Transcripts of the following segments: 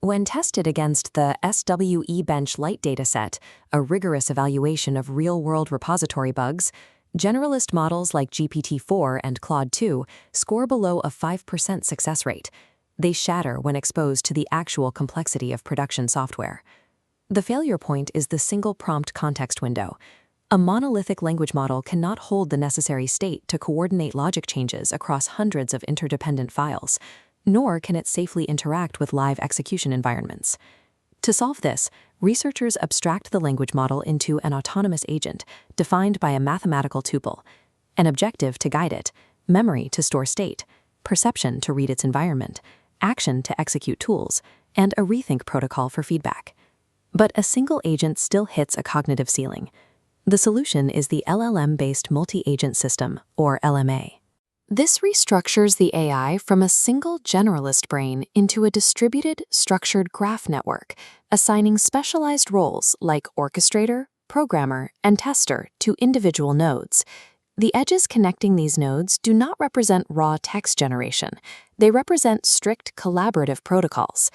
When tested against the SWE Bench Lite dataset, a rigorous evaluation of real-world repository bugs, generalist models like GPT-4 and Claude 2 score below a 5% success rate. They shatter when exposed to the actual complexity of production software. The failure point is the single prompt context window. A monolithic language model cannot hold the necessary state to coordinate logic changes across hundreds of interdependent files, nor can it safely interact with live execution environments. To solve this, researchers abstract the language model into an autonomous agent defined by a mathematical tuple, an objective to guide it, memory to store state, perception to read its environment, action to execute tools, and a rethink protocol for feedback. But a single agent still hits a cognitive ceiling. The solution is the LLM-based multi-agent system, or LMA. This restructures the AI from a single generalist brain into a distributed, structured graph network, assigning specialized roles like orchestrator, programmer, and tester to individual nodes. The edges connecting these nodes do not represent raw text generation. They represent strict collaborative protocols.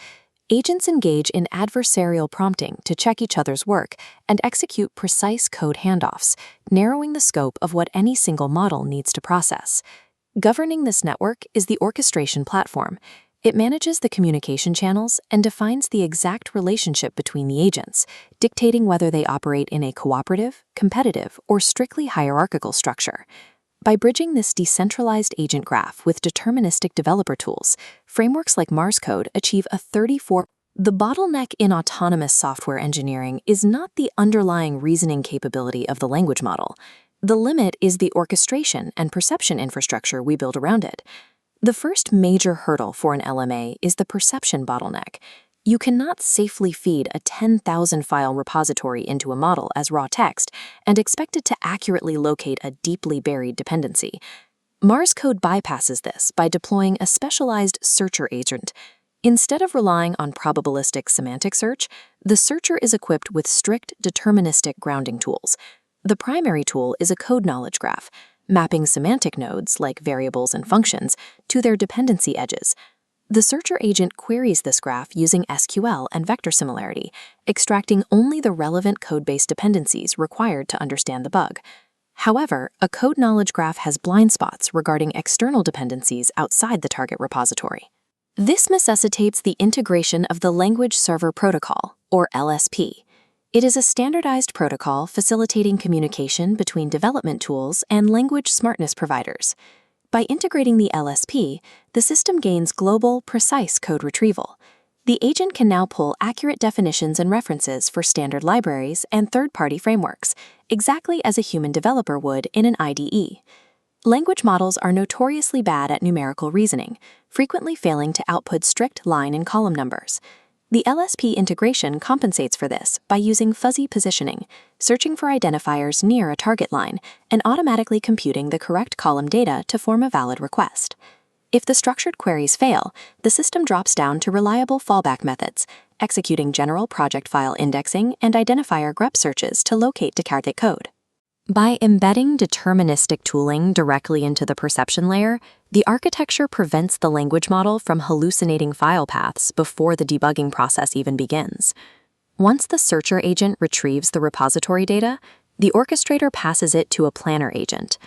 Agents engage in adversarial prompting to check each other's work and execute precise code handoffs, narrowing the scope of what any single model needs to process. Governing this network is the orchestration platform. It manages the communication channels and defines the exact relationship between the agents, dictating whether they operate in a cooperative, competitive, or strictly hierarchical structure. By bridging this decentralized agent graph with deterministic developer tools, frameworks like Mars Code achieve a 34%. The bottleneck in autonomous software engineering is not the underlying reasoning capability of the language model. The limit is the orchestration and perception infrastructure we build around it. The first major hurdle for an LMA is the perception bottleneck. You cannot safely feed a 10,000 file repository into a model as raw text and expect it to accurately locate a deeply buried dependency. Mars Code bypasses this by deploying a specialized searcher agent. Instead of relying on probabilistic semantic search, the searcher is equipped with strict deterministic grounding tools. The primary tool is a code knowledge graph, mapping semantic nodes, like variables and functions, to their dependency edges. The searcher agent queries this graph using SQL and vector similarity, extracting only the relevant code-based dependencies required to understand the bug. However, a code knowledge graph has blind spots regarding external dependencies outside the target repository. This necessitates the integration of the Language Server Protocol, or LSP. It is a standardized protocol facilitating communication between development tools and language smartness providers. By integrating the LSP, the system gains global, precise code retrieval. The agent can now pull accurate definitions and references for standard libraries and third-party frameworks, exactly as a human developer would in an IDE. Language models are notoriously bad at numerical reasoning, frequently failing to output strict line and column numbers. The LSP integration compensates for this by using fuzzy positioning, searching for identifiers near a target line, and automatically computing the correct column data to form a valid request. If the structured queries fail, the system drops down to reliable fallback methods, executing general project file indexing and identifier grep searches to locate decarded code. By embedding deterministic tooling directly into the perception layer, the architecture prevents the language model from hallucinating file paths before the debugging process even begins. Once the searcher agent retrieves the repository data, the orchestrator passes it to a planner agent.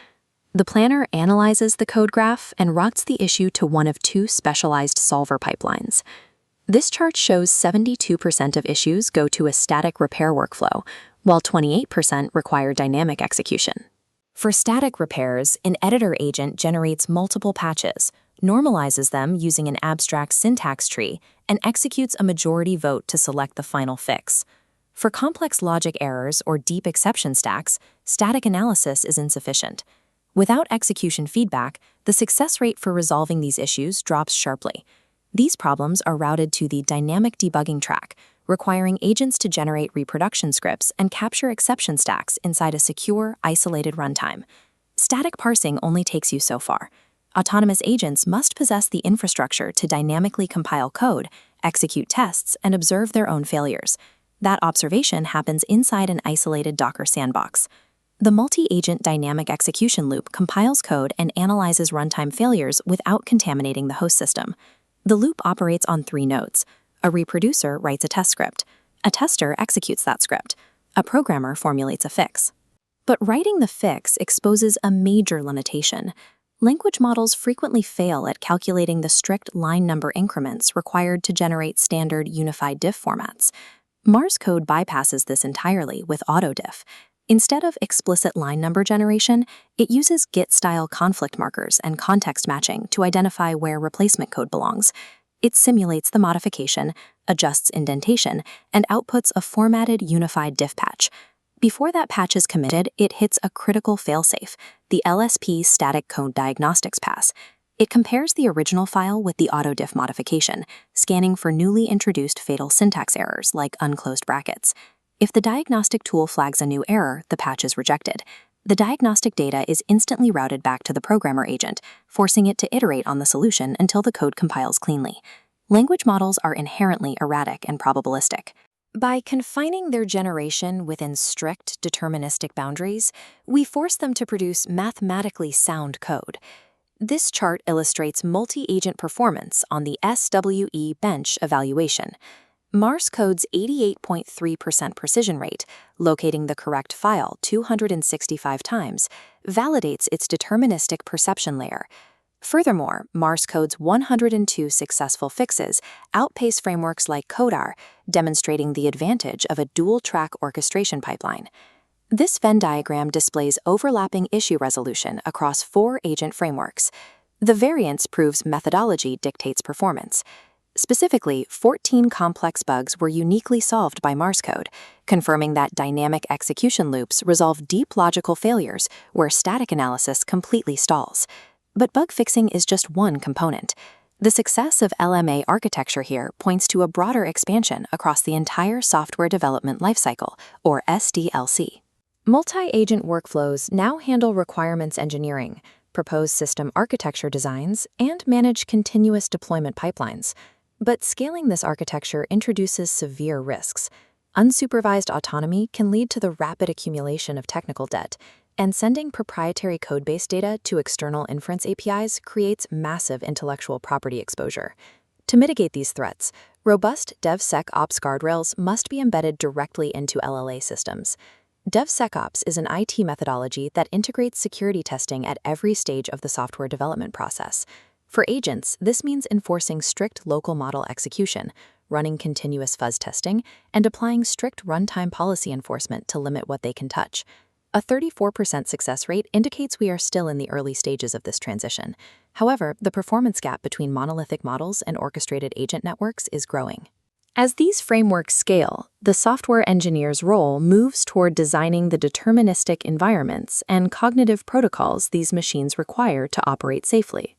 The planner analyzes the code graph and routes the issue to one of two specialized solver pipelines. This chart shows 72% of issues go to a static repair workflow, while 28% require dynamic execution. For static repairs, an editor agent generates multiple patches, normalizes them using an abstract syntax tree, and executes a majority vote to select the final fix. For complex logic errors or deep exception stacks, static analysis is insufficient. Without execution feedback, the success rate for resolving these issues drops sharply. These problems are routed to the dynamic debugging track, requiring agents to generate reproduction scripts and capture exception stacks inside a secure, isolated runtime. Static parsing only takes you so far. Autonomous agents must possess the infrastructure to dynamically compile code, execute tests, and observe their own failures. That observation happens inside an isolated Docker sandbox. The multi-agent dynamic execution loop compiles code and analyzes runtime failures without contaminating the host system. The loop operates on three nodes: A reproducer writes a test script. A tester executes that script. A programmer formulates a fix. But writing the fix exposes a major limitation. Language models frequently fail at calculating the strict line number increments required to generate standard unified diff formats. Mars code bypasses this entirely with autodiff. Instead of explicit line number generation, it uses Git-style conflict markers and context matching to identify where replacement code belongs. It simulates the modification, adjusts indentation, and outputs a formatted unified diff patch. Before that patch is committed, it hits a critical failsafe, the LSP static code diagnostics pass. It compares the original file with the autodiff modification, scanning for newly introduced fatal syntax errors like unclosed brackets. If the diagnostic tool flags a new error, the patch is rejected. The diagnostic data is instantly routed back to the programmer agent, forcing it to iterate on the solution until the code compiles cleanly. Language models are inherently erratic and probabilistic. By confining their generation within strict deterministic boundaries, we force them to produce mathematically sound code. This chart illustrates multi-agent performance on the SWE bench evaluation. Mars code's 88.3% precision rate, locating the correct file 265 times, validates its deterministic perception layer. Furthermore, Mars code's 102 successful fixes outpace frameworks like Codar, demonstrating the advantage of a dual-track orchestration pipeline. This Venn diagram displays overlapping issue resolution across 4 agent frameworks. The variance proves methodology dictates performance. Specifically, 14 complex bugs were uniquely solved by Mars code, confirming that dynamic execution loops resolve deep logical failures where static analysis completely stalls. But bug fixing is just one component. The success of LMA architecture here points to a broader expansion across the entire software development lifecycle, or SDLC. Multi-agent workflows now handle requirements engineering, propose system architecture designs, and manage continuous deployment pipelines. But scaling this architecture introduces severe risks. Unsupervised autonomy can lead to the rapid accumulation of technical debt, and sending proprietary codebase data to external inference APIs creates massive intellectual property exposure. To mitigate these threats, robust DevSecOps guardrails must be embedded directly into LLA systems. DevSecOps is an IT methodology that integrates security testing at every stage of the software development process. For agents, this means enforcing strict local model execution, running continuous fuzz testing, and applying strict runtime policy enforcement to limit what they can touch. A 34% success rate indicates we are still in the early stages of this transition. However, the performance gap between monolithic models and orchestrated agent networks is growing. As these frameworks scale, the software engineer's role moves toward designing the deterministic environments and cognitive protocols these machines require to operate safely.